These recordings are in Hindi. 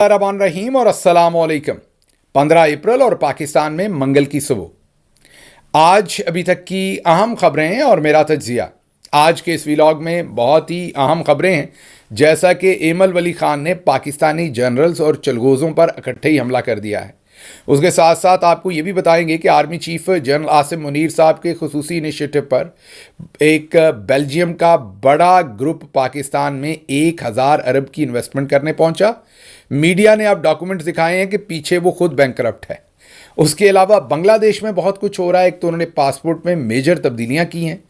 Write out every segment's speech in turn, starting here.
रहीम और अस्सलाम वालेकुम। 15 अप्रैल और पाकिस्तान में मंगल की सुबह। आज अभी तक की अहम खबरें हैं और मेरा तज्जिया। आज के इस व्लॉग में बहुत ही अहम खबरें हैं, जैसा कि एमल वली खान ने पाकिस्तानी जनरल्स और चलगोज़ों पर इकट्ठे ही हमला कर दिया है। उसके साथ साथ आपको ये भी बताएंगे कि army chief general Asim Munir साहब के खुसूसी इनिशिएटिव पर एक बेल्जियम का बड़ा ग्रुप पाकिस्तान में 1000 अरब की इन्वेस्टमेंट करने पहुंचा। मीडिया ने अब डॉक्यूमेंट्स दिखाए हैं कि पीछे वो खुद बैंकरप्ट है। उसके अलावा बांग्लादेश में बहुत कुछ हो रहा है। एक तो उन्होंने पासपोर्ट में मेजर तब्दीलियां की हैं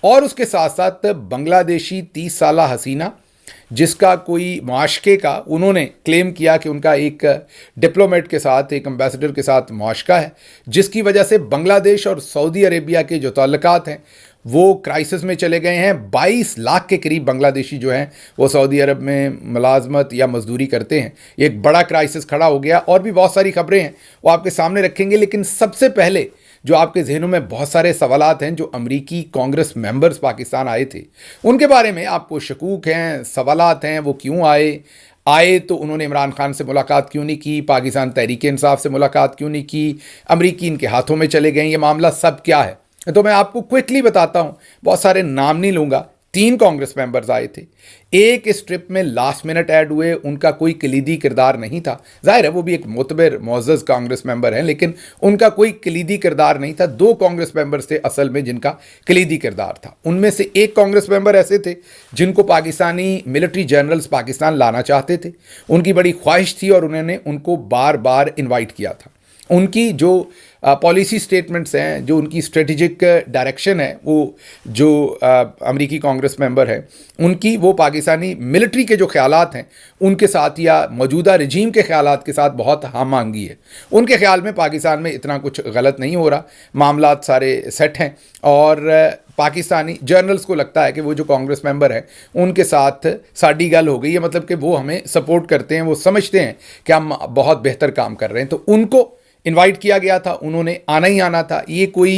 और उसके साथ साथ बांग्लादेशी 30 साला हसीना, जिसका कोई मुआशके का उन्होंने क्लेम किया कि उनका एक डिप्लोमेट के साथ, एक एम्बेसडर के साथ मुआशका है, जिसकी वजह से बांग्लादेश और सऊदी अरेबिया के जो ताल्लुकात हैं वो क्राइसिस में चले गए हैं। 22 लाख के करीब बांग्लादेशी जो हैं वो सऊदी अरब में मुलाजमत या मजदूरी करते हैं। ये एक बड़ा क्राइसिस खड़ा हो गया और भी बहुत सारी खबरें हैं वो आपके सामने रखेंगे। लेकिन सबसे पहले जो आपके जहनों में बहुत सारे सवालात हैं, जो अमरीकी कांग्रेस मेंबर्स पाकिस्तान आए थे उनके बारे में आपको शकूक हैं, सवालात हैं, वो क्यों आए तो उन्होंने इमरान खान से मुलाकात क्यों नहीं की, पाकिस्तान तहरीक इंसाफ से मुलाकात क्यों नहीं की, अमरीकी इनके हाथों में चले गए, ये मामला सब क्या है। तो मैं आपको क्विकली बताता हूं, बहुत सारे नाम नहीं लूंगा। 3 कांग्रेस मेंबर्स आए थे। एक इस ट्रिप में लास्ट मिनट ऐड हुए, उनका कोई कलीदी किरदार नहीं था। जाहिर है वो भी एक मोतबर मोअज़्ज़ज़ कांग्रेस मेंबर हैं, लेकिन उनका कोई कलीदी किरदार नहीं था। 2 कांग्रेस मेंबर्स थे असल में जिनका कलीदी किरदार था। उनमें से एक कांग्रेस मेंबर ऐसे थे जिनको पाकिस्तानी मिलिट्री जनरल्स पाकिस्तान लाना चाहते थे। उनकी बड़ी ख्वाहिश थी और उन्होंने उनको बार बार इन्वाइट किया था। उनकी जो पॉलिसी स्टेटमेंट्स हैं, जो उनकी स्ट्रेटेजिक डायरेक्शन है, वो जो अमरीकी कांग्रेस मेंबर है उनकी, वो पाकिस्तानी मिलिट्री के जो ख्यालात हैं उनके साथ या मौजूदा रजीम के ख्यालात के साथ बहुत हम आंगी है। उनके ख्याल में पाकिस्तान में इतना कुछ गलत नहीं हो रहा, मामलात सारे सेट हैं और पाकिस्तानी जर्नल्स को लगता है कि वो जो कांग्रेस मेंबर हैं उनके साथ साड़ी गल हो गई है, मतलब कि वो हमें सपोर्ट करते हैं, वो समझते हैं कि हम बहुत बेहतर काम कर रहे हैं। तो उनको इनवाइट किया गया था, उन्होंने आना ही आना था। ये कोई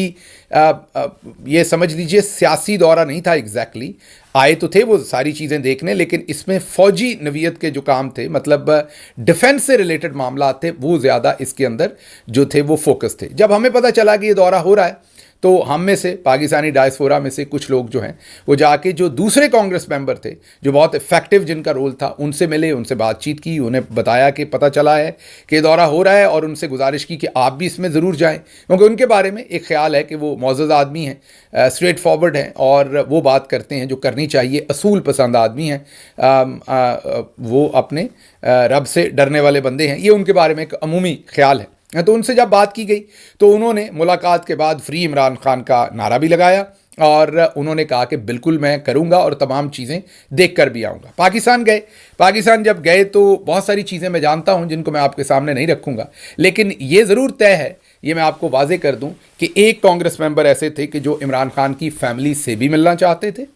ये समझ लीजिए सियासी दौरा नहीं था एग्जैक्टली। आए तो थे वो सारी चीज़ें देखने, लेकिन इसमें फ़ौजी नवीयत के जो काम थे, मतलब डिफेंस से रिलेटेड मामला थे, वो ज़्यादा इसके अंदर जो थे वो फोकस थे। जब हमें पता चला कि ये दौरा हो रहा है तो हम में से, पाकिस्तानी डायस्पोरा में से कुछ लोग जो हैं वो जाके जो दूसरे कांग्रेस मेंबर थे, जो बहुत इफेक्टिव जिनका रोल था, उनसे मिले, उनसे बातचीट की, उन्हें बताया कि पता चला है कि दौरा हो रहा है और उनसे गुजारिश की कि आप भी इसमें ज़रूर जाएं, क्योंकि उनके बारे में एक ख्याल है कि वो मुअज़्ज़ज़ आदमी हैं, स्ट्रेट फॉरवर्ड हैं और वो बात करते हैं जो करनी चाहिए, असूल पसंद आदमी हैं, वो अपने रब से डरने वाले बंदे हैं। ये उनके बारे में एक अमूमी ख्याल है। तो उनसे जब बात की गई तो उन्होंने मुलाकात के बाद फ्री इमरान खान का नारा भी लगाया और उन्होंने कहा कि बिल्कुल मैं करूंगा और तमाम चीज़ें देख कर भी आऊँगा। पाकिस्तान गए। पाकिस्तान जब गए तो बहुत सारी चीज़ें मैं जानता हूँ जिनको मैं आपके सामने नहीं रखूँगा, लेकिन ये ज़रूर तय है, ये मैं आपको वाजे कर दूँ कि एक कांग्रेस मेंबर ऐसे थे कि जो इमरान खान की फैमिली से भी मिलना चाहते थे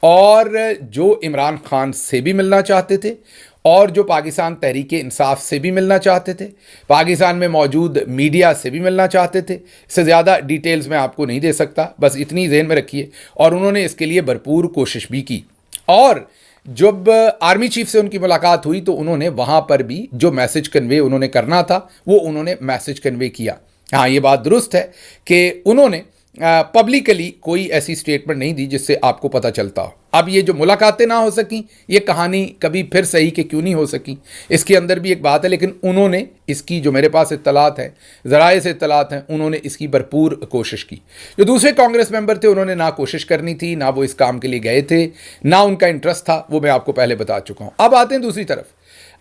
और जो इमरान खान से भी मिलना चाहते थे और जो पाकिस्तान तहरीक इंसाफ से भी मिलना चाहते थे, पाकिस्तान में मौजूद मीडिया से भी मिलना चाहते थे। इससे ज़्यादा डिटेल्स मैं आपको नहीं दे सकता, बस इतनी ज़हन में रखिए। और उन्होंने इसके लिए भरपूर कोशिश भी की और जब आर्मी चीफ से उनकी मुलाकात हुई तो उन्होंने वहाँ पर भी जो मैसेज कन्वे उन्होंने करना था वो उन्होंने मैसेज कन्वे किया। हाँ, ये बात दुरुस्त है कि उन्होंने पब्लिकली कोई ऐसी स्टेटमेंट नहीं दी जिससे आपको पता चलता हो। अब ये जो मुलाकातें ना हो सकी, ये कहानी कभी फिर सही कि क्यों नहीं हो सकी, इसके अंदर भी एक बात है, लेकिन उन्होंने इसकी, जो मेरे पास इत्तलात हैं, ज़राए से इत्तलात हैं, उन्होंने इसकी भरपूर कोशिश की। जो दूसरे कांग्रेस मेंबर थे उन्होंने ना कोशिश करनी थी, ना वो इस काम के लिए गए थे, ना उनका इंटरेस्ट था, वो मैं आपको पहले बता चुका हूँ। अब आते हैं दूसरी तरफ।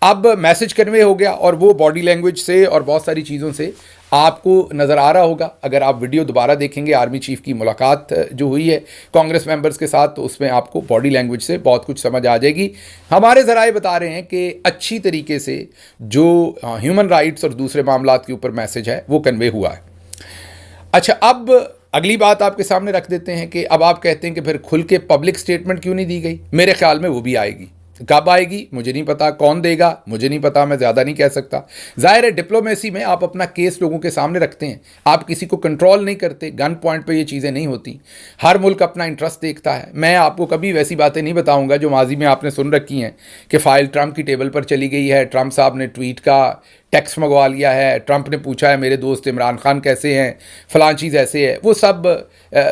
अब मैसेज कन्वे हो गया और वो बॉडी लैंग्वेज से और बहुत सारी चीज़ों से आपको नज़र आ रहा होगा। अगर आप वीडियो दोबारा देखेंगे आर्मी चीफ की मुलाकात जो हुई है कांग्रेस मेंबर्स के साथ, तो उसमें आपको बॉडी लैंग्वेज से बहुत कुछ समझ आ जाएगी। हमारे ज़राए बता रहे हैं कि अच्छी तरीके से जो ह्यूमन राइट्स और दूसरे मामलात के ऊपर मैसेज है वो कन्वे हुआ है। अच्छा, अब अगली बात आपके सामने रख देते हैं कि अब आप कहते हैं कि फिर खुल के पब्लिक स्टेटमेंट क्यों नहीं दी गई। मेरे ख्याल में वो भी आएगी। कब आएगी मुझे नहीं पता, कौन देगा मुझे नहीं पता, मैं ज़्यादा नहीं कह सकता। जाहिर है डिप्लोमेसी में आप अपना केस लोगों के सामने रखते हैं, आप किसी को कंट्रोल नहीं करते, गन पॉइंट पे ये चीज़ें नहीं होती। हर मुल्क अपना इंटरेस्ट देखता है। मैं आपको कभी वैसी बातें नहीं बताऊंगा जो माजी में आपने सुन रखी हैं कि फ़ाइल ट्रंप की टेबल पर चली गई है, ट्रंप साहब ने ट्वीट का टेक्स्ट मंगवा लिया है, ट्रंप ने पूछा है मेरे दोस्त इमरान खान कैसे हैं, फ़लाँ चीज़ ऐसे है। वो सब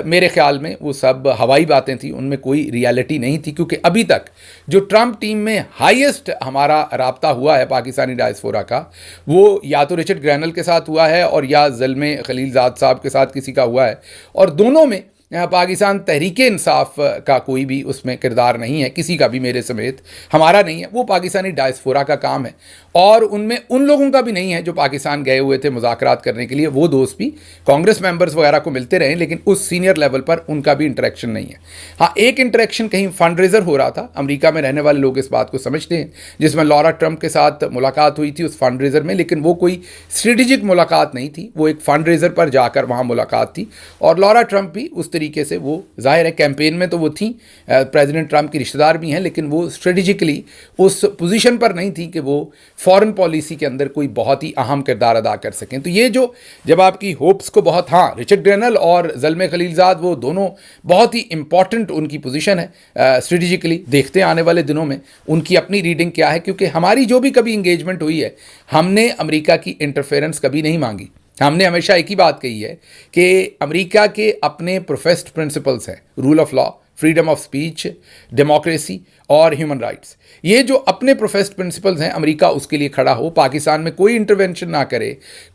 मेरे ख्याल में वो सब हवाई बातें थी, उनमें कोई रियलिटी नहीं थी, क्योंकि अभी तक जो ट्रंप टीम में हाईएस्ट हमारा राब्ता हुआ है पाकिस्तानी डायस्पोरा का, वो या तो रिचर्ड ग्रैनल के साथ हुआ है और या ज़ल्मे खलीलज़ाद साहब के साथ किसी का हुआ है, और दोनों में पाकिस्तान तहरीक इंसाफ का कोई भी उसमें किरदार नहीं है, किसी का भी, मेरे समेत हमारा नहीं है। वो पाकिस्तानी डायस्पोरा का काम है, और उनमें उन लोगों का भी नहीं है जो पाकिस्तान गए हुए थे मुज़ाकरात करने के लिए। वो दोस्त भी कांग्रेस मेंबर्स वगैरह को मिलते रहे, लेकिन उस सीनियर लेवल पर उनका भी इंटरेक्शन नहीं है। हाँ, एक इंटरेक्शन कहीं फंड रेजर हो रहा था, अमेरिका में रहने वाले लोग इस बात को समझते हैं, जिसमें लॉरा ट्रंप के साथ मुलाकात हुई थी उस फंड रेजर में, लेकिन वो कोई स्ट्रेटेजिक मुलाकात नहीं थी, वो एक फंड रेजर पर जाकर वहाँ मुलाकात थी। और लॉरा ट्रंप भी उस तरीके से, वो जाहिर है कैंपेन में तो वो थी, प्रेसिडेंट ट्रंप की रिश्तेदार भी हैं, लेकिन वो स्ट्रेटेजिकली उस पोजीशन पर नहीं थी कि वो फॉरेन पॉलिसी के अंदर कोई बहुत ही अहम किरदार अदा कर सकें। तो ये जो जब आपकी होप्स को बहुत, हाँ, रिचर्ड ग्रैनल और ज़ल्मे खलीलज़ाद वो दोनों बहुत ही इंपॉर्टेंट उनकी पोजीशन है स्ट्रेटेजिकली। देखते हैं आने वाले दिनों में उनकी अपनी रीडिंग क्या है, क्योंकि हमारी जो भी कभी इंगेजमेंट हुई है, हमने अमेरिका की इंटरफेरेंस कभी नहीं मांगी। हमने हमेशा एक ही बात कही है कि अमेरिका के अपने प्रोफेस्ड प्रिंसिपल्स हैं, rule of law, freedom of speech, democracy और ह्यूमन राइट्स। ये जो अपने प्रोफेस्ड प्रिंसिपल्स हैं, अमेरिका उसके लिए खड़ा हो, पाकिस्तान में कोई इंटरवेंशन ना करे,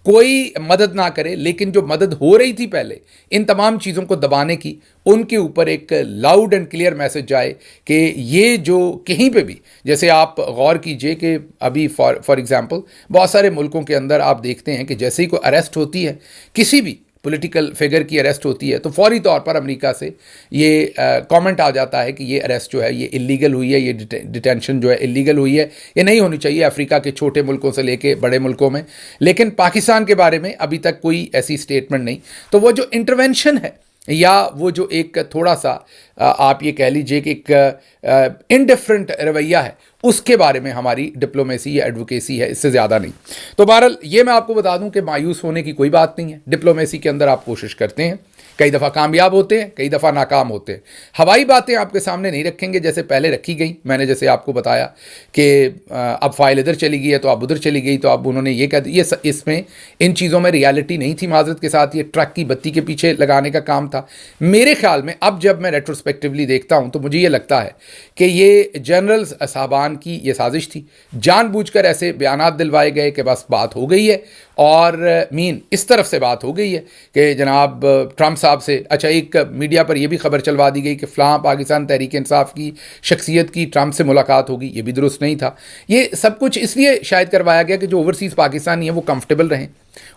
कोई मदद ना करे, लेकिन जो मदद हो रही थी पहले इन तमाम चीज़ों को दबाने की, उनके ऊपर एक लाउड एंड क्लियर मैसेज जाए कि ये जो कहीं पे भी, जैसे आप गौर कीजिए कि अभी फॉर एग्जांपल बहुत सारे मुल्कों के अंदर आप देखते हैं कि जैसे ही कोई अरेस्ट होती है, किसी भी पॉलिटिकल फिगर की अरेस्ट होती है, तो फौरी तौर पर अमेरिका से ये कमेंट आ जाता है कि ये अरेस्ट जो है ये इलीगल हुई है, ये डिटेंशन जो है इलीगल हुई है, ये नहीं होनी चाहिए अफ्रीका के छोटे मुल्कों से लेके बड़े मुल्कों में। लेकिन पाकिस्तान के बारे में अभी तक कोई ऐसी स्टेटमेंट नहीं। तो वो जो इंटरवेंशन है, या वो जो एक थोड़ा सा आप ये कह लीजिए कि एक इनडिफरेंट रवैया है, उसके बारे में हमारी डिप्लोमेसी या एडवोकेसी है, इससे ज़्यादा नहीं। तो बहरहाल ये मैं आपको बता दूं कि मायूस होने की कोई बात नहीं है। डिप्लोमेसी के अंदर आप कोशिश करते हैं, कई दफ़ा कामयाब होते हैं, कई दफ़ा नाकाम होते हैं। हवाई बातें आपके सामने नहीं रखेंगे जैसे पहले रखी गई। मैंने जैसे आपको बताया कि अब फाइल इधर चली गई है तो अब उधर चली गई, तो अब उन्होंने ये कह दिया, इसमें इन चीज़ों में रियलिटी नहीं थी। माजरत के साथ ये ट्रक की बत्ती के पीछे लगाने का काम था मेरे ख्याल में। अब जब मैं रेट्रोस्पेक्टिवली देखता हूँ तो मुझे ये लगता है कि ये जनरल साहबान की ये साजिश थी, जानबूझकर ऐसे बयानात दिलवाए गए कि बस बात हो गई है, और मीन इस तरफ से बात हो गई है कि जनाब ट्रंप साहब से, अच्छा एक मीडिया पर यह भी खबर चलवा दी गई कि फ़लाँ पाकिस्तान तहरीक इंसाफ की शख्सियत की ट्रंप से मुलाकात होगी, ये भी दुरुस्त नहीं था। ये सब कुछ इसलिए शायद करवाया गया कि जो ओवरसीज़ पाकिस्तानी हैं वो कंफर्टेबल रहें,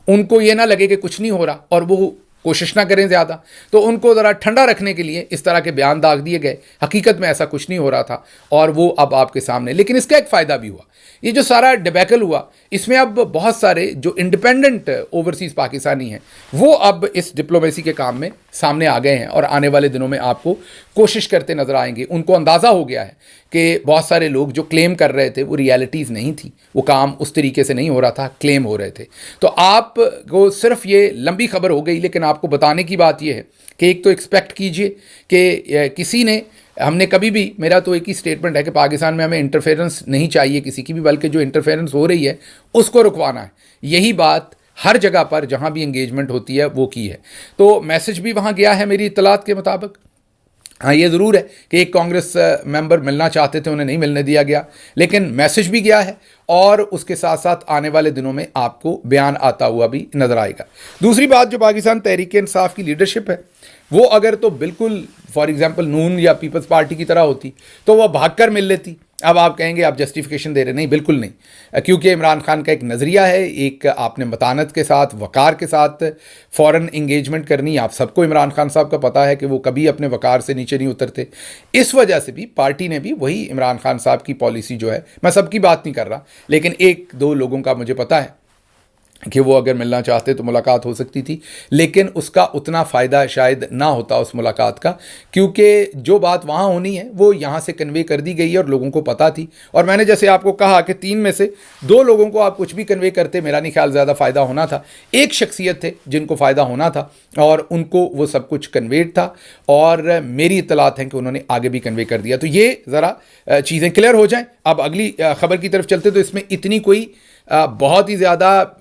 उनको ये ना लगे कि कुछ नहीं हो रहा और वो कोशिश ना करें ज़्यादा, तो उनको ज़रा ठंडा रखने के लिए इस तरह के बयान दाग दिए गए। हकीकत में ऐसा कुछ नहीं हो रहा था और वो अब आपके सामने। लेकिन इसका एक फ़ायदा भी हुआ, ये जो सारा डिबैकल हुआ, इसमें अब बहुत सारे जो इंडिपेंडेंट ओवरसीज़ पाकिस्तानी हैं वो अब इस डिप्लोमेसी के काम में सामने आ गए हैं, और आने वाले दिनों में आपको कोशिश करते नज़र आएंगे। उनको अंदाज़ा हो गया है कि बहुत सारे लोग जो क्लेम कर रहे थे वो रियलिटीज़ नहीं थी, वो काम उस तरीके से नहीं हो रहा था, क्लेम हो रहे थे। तो आपको सिर्फ ये लंबी खबर हो गई, लेकिन आपको बताने की बात यह है कि एक तो एक्सपेक्ट कीजिए कि किसी ने, हमने कभी भी, मेरा तो एक ही स्टेटमेंट है कि पाकिस्तान में हमें इंटरफेरेंस नहीं चाहिए किसी की भी, बल्कि जो इंटरफेरेंस हो रही है उसको रुकवाना है। यही बात हर जगह पर जहाँ भी इंगेजमेंट होती है वो की है। तो मैसेज भी वहाँ गया है मेरी इत्तलात के मुताबिक। हाँ, ये ज़रूर है कि एक कांग्रेस मेंबर मिलना चाहते थे, उन्हें नहीं मिलने दिया गया, लेकिन मैसेज भी गया है, और उसके साथ साथ आने वाले दिनों में आपको बयान आता हुआ भी नज़र आएगा। दूसरी बात, जो पाकिस्तान तहरीक इंसाफ की लीडरशिप है वो अगर तो बिल्कुल फॉर एग्जांपल नून या पीपल्स पार्टी की तरह होती तो वह भागकर मिल लेती। अब आप कहेंगे आप जस्टिफिकेशन दे रहे, नहीं, बिल्कुल नहीं, क्योंकि इमरान खान का एक नज़रिया है, एक आपने मतानत के साथ, वक़ार के साथ फ़ौरन इंगेजमेंट करनी। आप सबको इमरान खान साहब का पता है कि वो कभी अपने वक़ार से नीचे नहीं उतरते। इस वजह से भी पार्टी ने भी वही इमरान खान साहब की पॉलिसी जो है, मैं सबकी बात नहीं कर रहा, लेकिन एक दो लोगों का मुझे पता है कि वो अगर मिलना चाहते तो मुलाकात हो सकती थी, लेकिन उसका उतना फ़ायदा शायद ना होता उस मुलाकात का, क्योंकि जो बात वहाँ होनी है वो यहाँ से कन्वे कर दी गई है और लोगों को पता थी। और मैंने जैसे आपको कहा कि 3 में से 2 लोगों को आप कुछ भी कन्वे करते, मेरा नहीं ख्याल ज़्यादा फ़ायदा होना था। एक शख्सियत थे जिनको फ़ायदा होना था और उनको वो सब कुछ कन्वेड था, और मेरी इत्तलात हैं कि उन्होंने आगे भी कन्वे कर दिया। तो ये ज़रा चीज़ें क्लियर हो जाएँ। अब अगली ख़बर की तरफ चलते, तो इसमें इतनी कोई बहुत ही ज़्यादा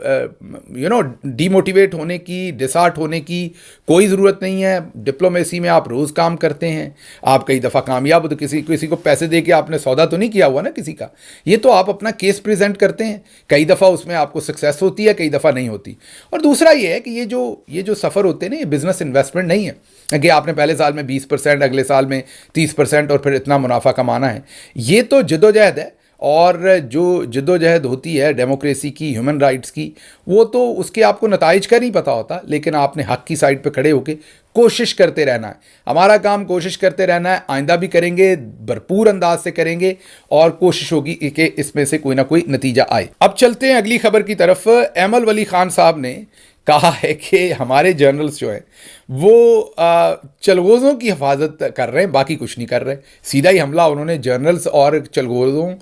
डीमोटिवेट होने की, डिसहार्ट होने की कोई ज़रूरत नहीं है। डिप्लोमेसी में आप रोज़ काम करते हैं, आप कई दफ़ा कामयाब हो, तो किसी को पैसे दे के आपने सौदा तो नहीं किया हुआ ना किसी का। ये तो आप अपना केस प्रेजेंट करते हैं, कई दफ़ा उसमें आपको सक्सेस होती है, कई दफ़ा नहीं होती। और दूसरा ये है कि ये जो सफ़र होते हैं ना, ये बिज़नेस इन्वेस्टमेंट नहीं है कि आपने पहले साल में 20%, अगले साल में 30% और फिर इतना मुनाफा कमाना है। ये तो जद्दोजहद है, और जो जद्दोजहद होती है डेमोक्रेसी की, ह्यूमन राइट्स की, वो तो उसके आपको नताइज का नहीं पता होता, लेकिन आपने हक की साइड पे खड़े होकर कोशिश करते रहना है। हमारा काम कोशिश करते रहना है, आइंदा भी करेंगे, भरपूर अंदाज से करेंगे, और कोशिश होगी कि इसमें से कोई ना कोई नतीजा आए। अब चलते हैं अगली खबर की तरफ। एमल वली खान साहब ने कहा है कि हमारे जर्नल्स जो हैं वो चलगोज़ों की हिफाजत कर रहे हैं, बाकी कुछ नहीं कर रहे। सीधा ही हमला उन्होंने जर्नल्स और चलगोज़ों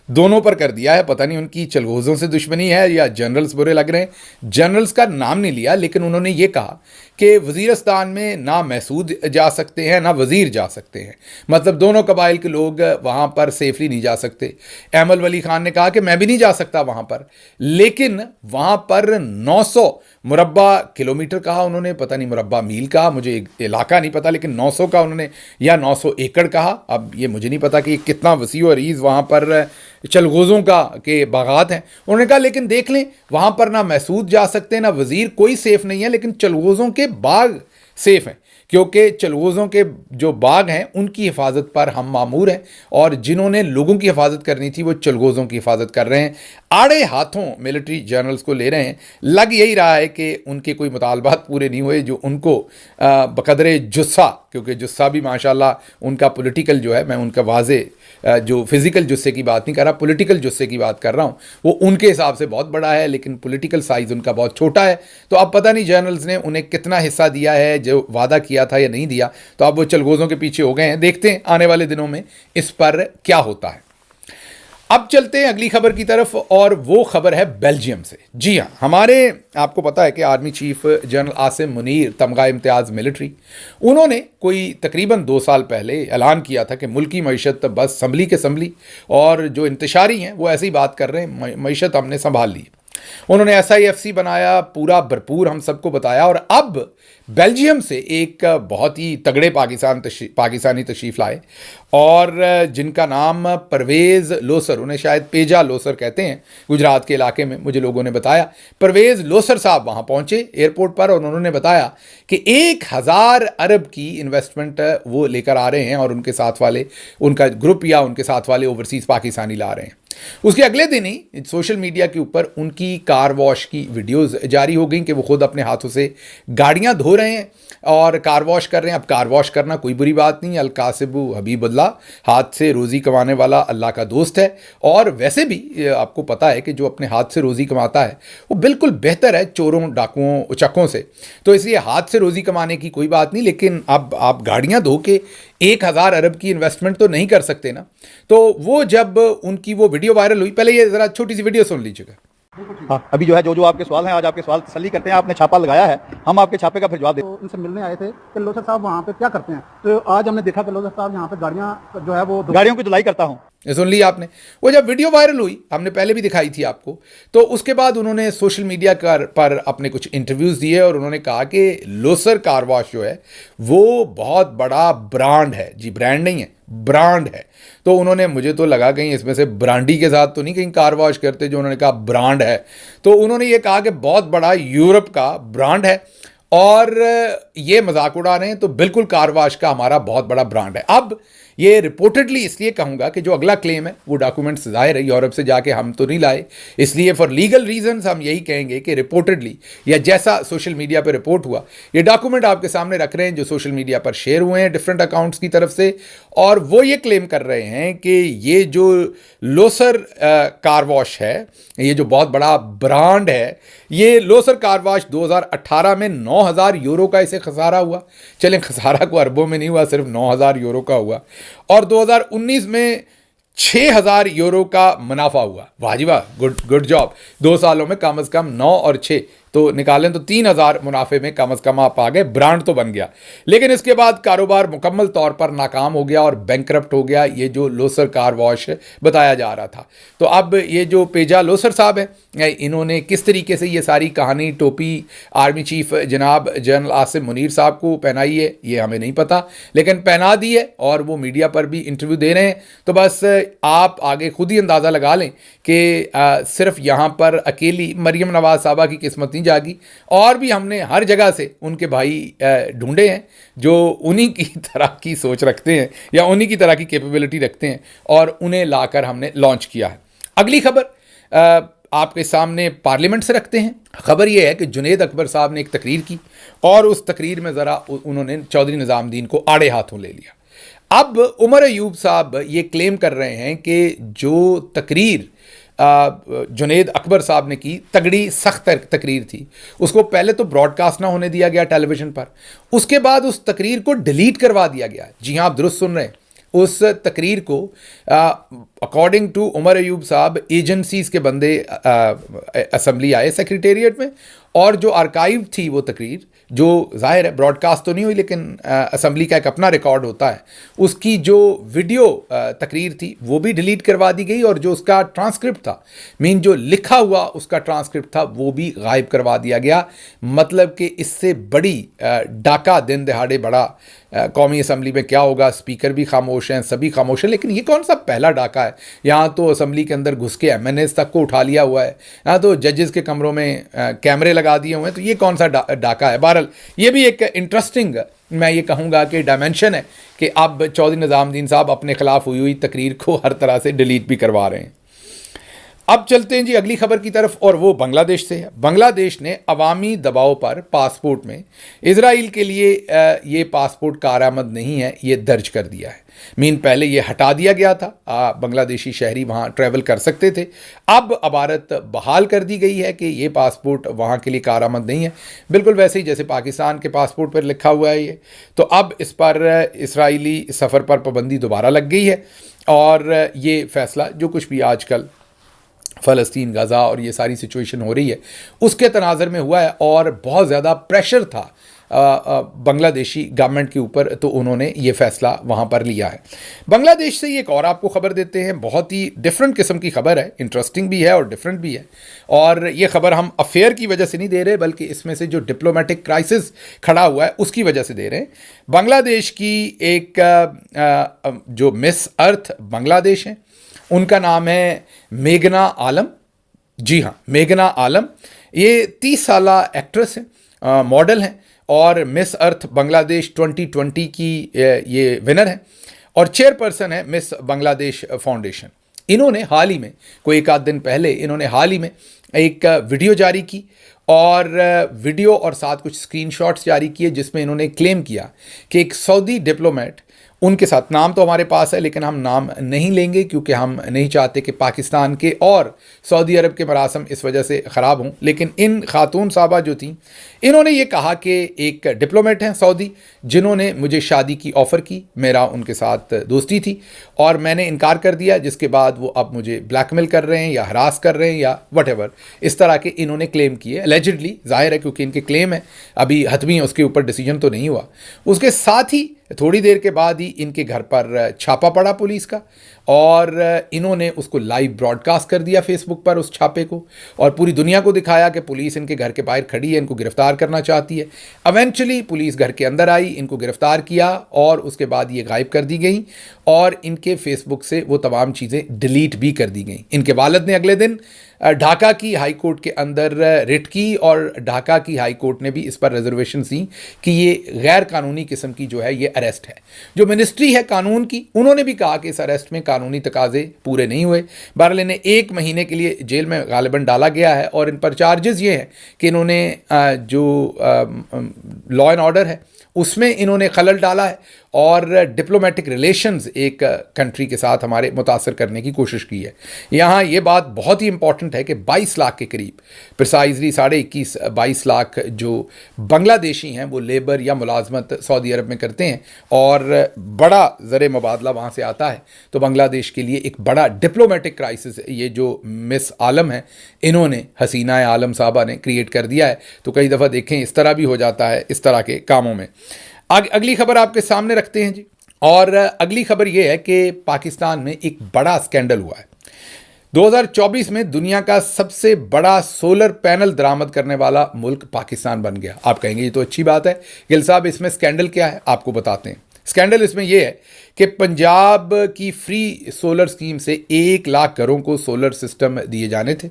दोनों पर कर दिया है। पता नहीं उनकी चलगोज़ों से दुश्मनी है या जर्नल्स बुरे लग रहे हैं। जर्नल्स का नाम नहीं लिया, लेकिन उन्होंने ये कहा कि वज़ीरिस्तान में ना महसूद जा सकते हैं ना वज़ीर जा सकते हैं, मतलब दोनों कबाइल के लोग वहाँ पर सेफली नहीं जा सकते। एमल वली खान ने कहा कि मैं भी नहीं जा सकता वहाँ पर, लेकिन वहाँ पर 900 मुरब्बा किलोमीटर कहा उन्होंने, पता नहीं मुरब्बा मील कहा, मुझे इलाका नहीं पता, लेकिन 900 का उन्होंने, या 900 एकड़ कहा। अब ये मुझे नहीं पता कि कितना वसी और अरीज़ वहाँ पर चलगोज़ों का के बागात हैं। उन्होंने कहा लेकिन देख लें, वहाँ पर ना महसूद जा सकते ना वज़ीर, कोई सेफ़ नहीं है, लेकिन चलगोज़ों के बाग सेफ़ हैं, क्योंकि चलगोज़ों के जो बाग हैं उनकी हिफाजत पर हम मामूर हैं, और जिन्होंने लोगों की हिफाजत करनी थी वो चलगोज़ों की हिफाजत कर रहे हैं। आड़े हाथों मिलिट्री जर्नल्स को ले रहे हैं। लग यही रहा है कि उनके कोई मुतालबात पूरे नहीं हुए जो उनको बकदरे जुस्सा, क्योंकि जुस्सा भी माशाल्लाह उनका पॉलिटिकल जो है, मैं उनका वाजे जो फिज़िकल जुस्से की बात नहीं कर रहा, पॉलिटिकल जुस्से की बात कर रहा हूँ, वो उनके हिसाब से बहुत बड़ा है, लेकिन पॉलिटिकल साइज़ उनका बहुत छोटा है। तो अब पता नहीं जर्नल्स ने उन्हें कितना हिस्सा दिया है जो वादा किया था या नहीं दिया, तो अब वो चलगोज़ों के पीछे हो गए हैं। देखते हैं आने वाले दिनों में इस पर क्या होता है। अब चलते हैं अगली खबर की तरफ, और वो खबर है बेल्जियम से। जी हाँ, हमारे आपको पता है कि army chief general Asim Munir तमगा इम्तियाज़ मिलिट्री, उन्होंने कोई तकरीबन 2 साल पहले ऐलान किया था कि मुल्की मईशत बस संभली के संभली, और जो इंतशारी हैं वो ऐसे ही बात कर रहे हैं, मईशत हमने संभाल ली। उन्होंने SIFC बनाया, पूरा भरपूर हम सबको बताया, और अब बेल्जियम से एक बहुत ही तगड़े पाकिस्तानी तशरीफ़ लाए, और जिनका नाम परवेज़ लोसर, उन्हें शायद पेजा लोसर कहते हैं गुजरात के इलाके में, मुझे लोगों ने बताया। परवेज़ लोसर साहब वहाँ पहुँचे एयरपोर्ट पर, और उन्होंने बताया कि 1000 अरब की इन्वेस्टमेंट वो लेकर आ रहे हैं, और उनके साथ वाले, उनका ग्रुप या उनके साथ वाले ओवरसीज़ पाकिस्तानी ला रहे हैं। उसके अगले दिन ही सोशल मीडिया के ऊपर उनकी कार वॉश की वीडियोस जारी हो गई कि वो खुद अपने हाथों से गाड़ियां धो रहे हैं और कार वॉश कर रहे हैं। अब कार वॉश करना कोई बुरी बात नहीं, अलकासिबु हबीबुल्लाह, हाथ से रोज़ी कमाने वाला अल्लाह का दोस्त है। और वैसे भी आपको पता है कि जो अपने हाथ से रोज़ी कमाता है वो बिल्कुल बेहतर है चोरों, डाकुओं, उचक्कों से। तो इसलिए हाथ से रोज़ी कमाने की कोई बात नहीं, लेकिन अब आप गाड़ियाँ धो के 1000 अरब की इन्वेस्टमेंट तो नहीं कर सकते ना। तो वो जब उनकी वो वीडियो वायरल हुई, पहले ये ज़रा छोटी सी वीडियो सुन लीजिएगा। हाँ, अभी जो है जो आपके सवाल हैं, आज आपके सवाल तसल्ली करते हैं। आपने छापा लगाया है, हम आपके छापे का फिर जवाब दें। तो इनसे मिलने आए थे कि लोसर साहब वहाँ पे क्या करते हैं, तो आज हमने देखा कि लोसर साहब यहाँ पे गाड़ियाँ जो है वो गाड़ियों की धुलाई करता हूँ। सुन ली आपने, वो जब वीडियो वायरल हुई, हमने पहले भी दिखाई थी आपको, तो उसके बाद उन्होंने सोशल मीडिया पर अपने कुछ इंटरव्यूज़ दिए और उन्होंने कहा कि लोसर कार वॉश जो है वो बहुत बड़ा ब्रांड है। जी, ब्रांड नहीं है, ब्रांड है। तो उन्होंने, मुझे तो लगा कहीं इसमें से ब्रांडी के साथ तो नहीं कहीं कार वॉश करते, जो उन्होंने कहा ब्रांड है। तो उन्होंने ये कहा कि बहुत बड़ा यूरोप का ब्रांड है और ये मजाक उड़ा रहे हैं, तो बिल्कुल कार वॉश का हमारा बहुत बड़ा ब्रांड है। अब ये रिपोर्टेडली इसलिए कहूँगा कि जो अगला क्लेम है वो डॉक्यूमेंट्स ज़ाहिर है यूरोप से जाके हम तो नहीं लाए, इसलिए फॉर लीगल रीजंस हम यही कहेंगे कि रिपोर्टेडली या जैसा सोशल मीडिया पर रिपोर्ट हुआ, ये डॉक्यूमेंट आपके सामने रख रहे हैं जो सोशल मीडिया पर शेयर हुए हैं डिफरेंट अकाउंट्स की तरफ से, और वो ये क्लेम कर रहे हैं कि ये जो लोसर कार वॉश है, ये जो बहुत बड़ा ब्रांड है, ये लोसर कार वॉश 2018 में 9,000 यूरो का इसे खसारा हुआ। चलें, खसारा को अरबों में नहीं हुआ, सिर्फ 9,000 यूरो का हुआ, और 2019 में 6,000 यूरो का मुनाफा हुआ। वाह जी वाह, गुड जॉब। 2 सालों में कम से कम 9 और 6 तो निकालें तो 3,000 मुनाफे में कम से कम आप आ गए, ब्रांड तो बन गया। लेकिन इसके बाद कारोबार मुकम्मल तौर पर नाकाम हो गया और बैंकरप्ट हो गया, ये जो लोसर कार वॉश बताया जा रहा था। तो अब ये जो पेजा लोसर साहब हैं, इन्होंने किस तरीके से ये सारी कहानी टोपी आर्मी चीफ जनाब जनरल आसिम मुनीर साहब को पहनाई है, ये हमें नहीं पता, लेकिन पहना दी है और वो मीडिया पर भी इंटरव्यू दे रहे हैं। तो बस आप आगे खुद ही अंदाज़ा लगा लें कि सिर्फ यहाँ पर अकेली मरियम नवाज साहबा की किस्मत नहीं जागी, और भी हमने हर जगह से उनके भाई ढूंढे हैं जो उन्हीं की तरह की सोच रखते हैं या उन्हीं की तरह की कैपेबिलिटी रखते हैं, और उन्हें लाकर हमने लॉन्च किया है। अगली खबर आपके सामने पार्लियामेंट से रखते हैं। खबर यह है कि जुनेद अकबर साहब ने एक तकरीर की और उस तकरीर में ज़रा उन्होंने चौधरी निज़ामुद्दीन को आड़े हाथों ले लिया। अब उमर अयूब साहब ये क्लेम कर रहे हैं कि जो तकरीर जुनेद अकबर साहब ने की, तगड़ी सख्त तकरीर थी, उसको पहले तो ब्रॉडकास्ट ना होने दिया गया टेलीविज़न पर, उसके बाद उस तकरीर को डिलीट करवा दिया गया। जी हाँ, आप दुरुस्त सुन रहे हैं, उस तकरीर को अकॉर्डिंग टू उमर अयूब साहब एजेंसीज़ के बंदे असम्बली आए सेक्रेटेरिएट में, और जो आर्काइव थी वो तकरीर, जो जाहिर है ब्रॉडकास्ट तो नहीं हुई लेकिन असम्बली का एक अपना रिकॉर्ड होता है, उसकी जो वीडियो तकरीर थी वो भी डिलीट करवा दी गई, और जो उसका ट्रांसक्रिप्ट था, मीन जो लिखा हुआ उसका ट्रांसक्रिप्ट था, वो भी गायब करवा दिया गया। मतलब कि इससे बड़ी डाका दिन दहाड़े बड़ा कौमी असम्बली में क्या होगा। स्पीकर भी खामोश हैं, सभी खामोश हैं, लेकिन ये कौन सा पहला डाका है। यहाँ तो असम्बली के अंदर घुस के MNAs तक को उठा लिया हुआ है, यहाँ तो जजेस के कमरों में कैमरे लगा दिए हुए हैं, तो ये कौन सा डाका है। बहरहाल ये भी एक इंटरेस्टिंग, मैं ये कहूँगा कि डायमेंशन है कि अब चौधरी निज़ामुद्दीन साहब अपने खिलाफ हुई तकरीर को हर तरह से डिलीट भी करवा रहे हैं। अब चलते हैं जी अगली खबर की तरफ, और वो बांग्लादेश से है। बांग्लादेश ने अवामी दबाव पर पासपोर्ट में इजराइल के लिए ये पासपोर्ट कारआमद नहीं है ये दर्ज कर दिया है। मीन पहले ये हटा दिया गया था, बांग्लादेशी शहरी वहाँ ट्रैवल कर सकते थे, अब अबारत बहाल कर दी गई है कि ये पासपोर्ट वहाँ के लिए कारआमद नहीं है, बिल्कुल वैसे ही जैसे पाकिस्तान के पासपोर्ट पर लिखा हुआ है ये। तो अब इस पर इसराइली सफ़र पर पाबंदी दोबारा लग गई है, और ये फ़ैसला जो कुछ भी आजकल फ़लस्तीन, गज़ा और ये सारी सिचुएशन हो रही है उसके तनाज़र में हुआ है, और बहुत ज़्यादा प्रेशर था बांग्लादेशी गवर्नमेंट के ऊपर, तो उन्होंने ये फ़ैसला वहाँ पर लिया है। बांग्लादेश से एक और आपको ख़बर देते हैं, बहुत ही डिफरेंट किस्म की ख़बर है, इंटरेस्टिंग भी है और डिफरेंट भी है। और ये ख़बर हम अफेयर की वजह से नहीं दे रहे, बल्कि इसमें से जो डिप्लोमेटिक क्राइसिस खड़ा हुआ है उसकी वजह से दे रहे हैं। बांग्लादेश की एक जो मिस अर्थ बांग्लादेश हैं, उनका नाम है मेघना आलम। जी हाँ, मेघना आलम, ये 30 साला एक्ट्रेस हैं, मॉडल हैं, और मिस अर्थ बांग्लादेश 2020 की ये विनर है, और चेयरपर्सन है मिस बांग्लादेश फाउंडेशन। इन्होंने हाल ही में, कोई एक आध दिन पहले, इन्होंने हाल ही में एक वीडियो जारी की, और वीडियो और साथ कुछ स्क्रीनशॉट्स जारी किए, जिसमें इन्होंने क्लेम किया कि एक सऊदी डिप्लोमेट उनके साथ, नाम तो हमारे पास है लेकिन हम नाम नहीं लेंगे क्योंकि हम नहीं चाहते कि पाकिस्तान के और सऊदी अरब के मरासम इस वजह से ख़राब हों, लेकिन इन खातून साहबा जो थी, इन्होंने ये कहा कि एक डिप्लोमेट हैं सऊदी जिन्होंने मुझे शादी की ऑफ़र की, मेरा उनके साथ दोस्ती थी और मैंने इनकार कर दिया, जिसके बाद वो अब मुझे ब्लैकमेल कर रहे हैं या हरास कर रहे हैं या वटेवर, इस तरह के इन्होंने क्लेम किए। एलिजिडली, जाहिर है क्योंकि इनके क्लेम है, अभी हतमी उसके ऊपर डिसीजन तो नहीं हुआ। उसके साथ ही थोड़ी देर के बाद ही इनके घर पर छापा पड़ा पुलिस का, और इन्होंने उसको लाइव ब्रॉडकास्ट कर दिया फेसबुक पर उस छापे को, और पूरी दुनिया को दिखाया कि पुलिस इनके घर के बाहर खड़ी है, इनको गिरफ्तार करना चाहती है। इवेंचुअली पुलिस घर के अंदर आई, इनको गिरफ्तार किया और उसके बाद ये गायब कर दी गई और इनके फेसबुक से वो तमाम चीज़ें डिलीट भी कर दी गई। इनके वालिद ने अगले दिन ढाका की हाई कोर्ट के अंदर रिट की और ढाका की हाई कोर्ट ने भी इस पर रिजर्वेशन दी कि ये गैर कानूनी किस्म की जो है ये अरेस्ट है। जो मिनिस्ट्री है कानून की, उन्होंने भी कहा कि इस अरेस्ट में कानूनी तकाजे पूरे नहीं हुए। बहरहाल इन्हें 1 महीने के लिए जेल में गालिबन डाला गया है और इन पर चार्जेस ये हैं कि इन्होंने जो लॉ एंड ऑर्डर है उसमें इन्होंने खलल डाला है और डिप्लोमेटिक रिलेशंस एक कंट्री के साथ हमारे मुतासर करने की कोशिश की है। यहाँ ये बात बहुत ही इंपॉर्टेंट है कि 22 लाख के करीब, प्रिसाइजली 21.5-22 लाख जो बांग्लादेशी हैं वो लेबर या मुलाजमत सऊदी अरब में करते हैं और बड़ा ज़र मुबादला वहाँ से आता है। तो बांग्लादेश के लिए एक बड़ा डिप्लोमेटिक क्राइसिस ये जो मिस आलम है इन्होंने, हसीना आलम साहबा ने क्रिएट कर दिया है। तो कई दफ़ा देखें इस तरह भी हो जाता है इस तरह के कामों में। अगली खबर आपके सामने रखते हैं जी, और अगली खबर यह है कि पाकिस्तान में एक बड़ा स्कैंडल हुआ है। 2024 में दुनिया का सबसे बड़ा सोलर पैनल दरामद करने वाला मुल्क पाकिस्तान बन गया। आप कहेंगे ये तो अच्छी बात है, गिल साहब इसमें स्कैंडल क्या है, आपको बताते हैं। स्कैंडल इसमें यह है कि पंजाब की फ्री सोलर स्कीम से 1 लाख घरों को सोलर सिस्टम दिए जाने थे,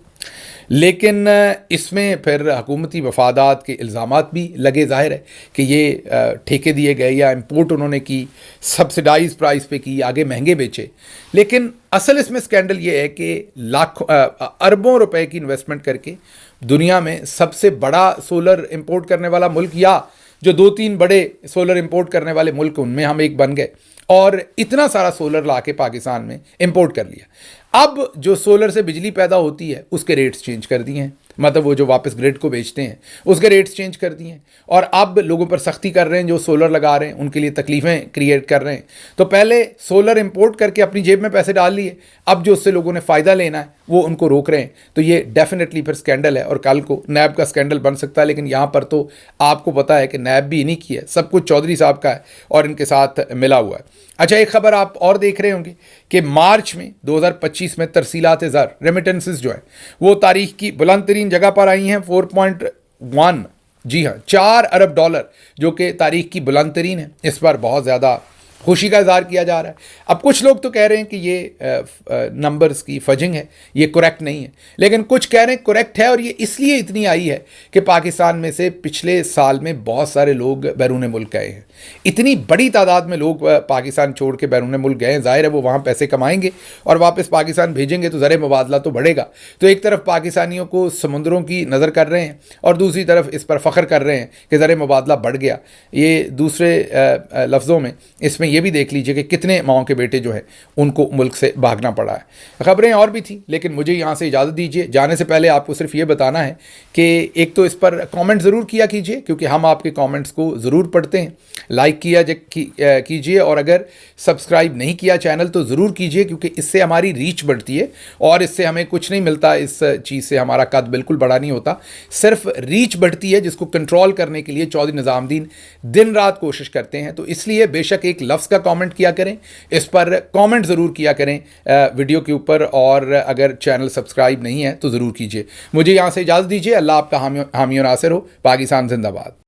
लेकिन इसमें फिर हुकूमती मफादात के इल्ज़ामात भी लगे। ज़ाहिर है कि ये ठेके दिए गए या इंपोर्ट उन्होंने की, सब्सिडाइज प्राइस पे की, आगे महंगे बेचे। लेकिन असल इसमें स्कैंडल ये है कि लाखों अरबों रुपए की इन्वेस्टमेंट करके दुनिया में सबसे बड़ा सोलर इंपोर्ट करने वाला मुल्क, या जो 2-3 बड़े सोलर इंपोर्ट करने वाले मुल्क उनमें हम एक बन गए और इतना सारा सोलर ला के पाकिस्तान में इंपोर्ट कर लिया। अब जो सोलर से बिजली पैदा होती है उसके रेट्स चेंज कर दिए हैं, मतलब वो जो वापस ग्रिड को बेचते हैं उसके रेट्स चेंज कर दिए हैं और अब लोगों पर सख्ती कर रहे हैं। जो सोलर लगा रहे हैं उनके लिए तकलीफ़ें क्रिएट कर रहे हैं। तो पहले सोलर इंपोर्ट करके अपनी जेब में पैसे डाल लिए, अब जो उससे लोगों ने फ़ायदा लेना है वो उनको रोक रहे हैं। तो ये डेफिनेटली फिर स्कैंडल है और कल को नैब का स्कैंडल बन सकता है। लेकिन यहाँ पर तो आपको पता है कि नैब भी इन्हीं की है, सब कुछ चौधरी साहब का है और इनके साथ मिला हुआ है। अच्छा, एक खबर आप और देख रहे होंगे कि मार्च में 2025 में तरसीलात ज़र रेमिटेंसेस जो है वो तारीख की बुलंद तरीन जगह पर आई हैं, 4.1, जी हाँ, $4 अरब, जो कि तारीख की बुलंद तरीन है। इस पर बहुत ज़्यादा खुशी का इज़हार किया जा रहा है। अब कुछ लोग तो कह रहे हैं कि ये नंबर्स की फजिंग है, ये करेक्ट नहीं है, लेकिन कुछ कह रहे हैं करेक्ट है और ये इसलिए इतनी आई है कि पाकिस्तान में से पिछले साल में बहुत सारे लोग बैरून मुल्क गए हैं। इतनी बड़ी तादाद में लोग पाकिस्तान छोड़ के बैरून मुल्क गए हैं। ज़ाहिर है वो वहाँ पैसे कमाएंगे और वापस पाकिस्तान भेजेंगे तो ज़र मुबादला तो बढ़ेगा। तो एक तरफ पाकिस्तानियों को समुंदरों की नज़र कर रहे हैं और दूसरी तरफ इस पर फ़ख्र कर रहे हैं कि ज़र मुबादला बढ़ गया। ये दूसरे लफ्ज़ों में इसमें यह भी देख लीजिए कि कितने माओं के बेटे जो हैं उनको मुल्क से भागना पड़ा है। खबरें और भी थी लेकिन मुझे यहाँ से इजाज़त दीजिए। जाने से पहले आपको सिर्फ ये बताना है कि एक तो इस पर कमेंट ज़रूर किया कीजिए क्योंकि हम आपके कमेंट्स को ज़रूर पढ़ते हैं। लाइक कीजिए और अगर सब्सक्राइब नहीं किया चैनल तो ज़रूर कीजिए क्योंकि इससे हमारी रीच बढ़ती है और इससे हमें कुछ नहीं मिलता। इस चीज़ से हमारा कद बिल्कुल बड़ा नहीं होता, सिर्फ रीच बढ़ती है जिसको कंट्रोल करने के लिए चौधरी निज़ामुद्दीन दिन रात कोशिश करते हैं। तो इसलिए बेशक एक लफ्ज़ का कमेंट किया करें, इस पर कमेंट ज़रूर किया करें वीडियो के ऊपर, और अगर चैनल सब्सक्राइब नहीं है तो ज़रूर कीजिए। मुझे यहाँ से इजाज़त दीजिए। अल्लाह आपका हामी और नासिर हो। पाकिस्तान जिंदाबाद।